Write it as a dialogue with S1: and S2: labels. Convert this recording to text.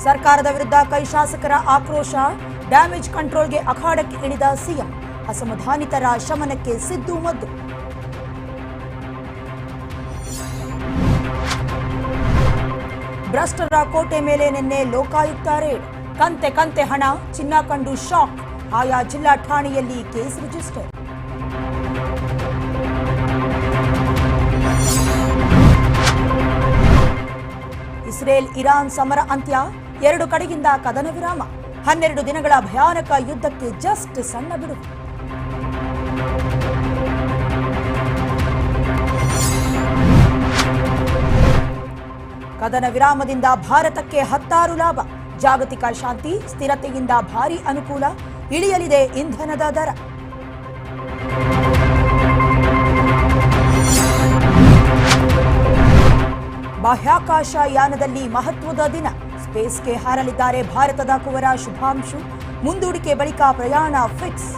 S1: ಸರ್ಕಾರದ ವಿರುದ್ಧ ಕೈ ಶಾಸಕರ ಆಕ್ರೋಶ, ಡ್ಯಾಮೇಜ್ ಕಂಟ್ರೋಲ್ಗೆ ಅಖಾಡಕ್ಕೆ ಇಳಿದ ಸಿಎಂ, ಅಸಮಾಧಾನಿತರ ಶಮನಕ್ಕೆ ಸಿದ್ದು ಮದ್ದು. ಭ್ರಷ್ಟರ ಕೋಟೆ ಮೇಲೆ ನಿನ್ನೆ ಲೋಕಾಯುಕ್ತ ರೇಡ್, ಕಂತೆ ಹಣ, ಚಿನ್ನ ಕಂಡು ಶಾಕ್, ಆಯಾ ಜಿಲ್ಲಾ ಠಾಣೆಯಲ್ಲಿ ಕೇಸ್ ರಿಜಿಸ್ಟರ್. ಇಸ್ರೇಲ್ ಇರಾನ್ ಸಮರ ಅಂತ್ಯ, 2 ಕಡೆಯಿಂದ ಕದನ ವಿರಾಮ, 12 ದಿನಗಳ ಭಯಾನಕ ಯುದ್ಧಕ್ಕೆ ಜಸ್ಟ್ ಸಣ್ಣ ಬಿಡುವು. ಕದನ ವಿರಾಮದಿಂದ ಭಾರತಕ್ಕೆ 16 ಲಾಭ, ಜಾಗತಿಕ ಶಾಂತಿ ಸ್ಥಿರತೆಯಿಂದ ಭಾರೀ ಅನುಕೂಲ, ಇಳಿಯಲಿದೆ ಇಂಧನದ ದರ. ಬಾಹ್ಯಾಕಾಶ ಯಾನದಲ್ಲಿ ಮಹತ್ವದ ದಿನ, ಸ್ಪೇಸ್ಗೆ ಹಾರಲಿದ್ದಾರೆ ಭಾರತದ ಕುವರ ಶುಭಾಂಶು, ಮುಂದೂಡಿಕೆ ಬಳಿಕ ಪ್ರಯಾಣ ಫಿಕ್ಸ್.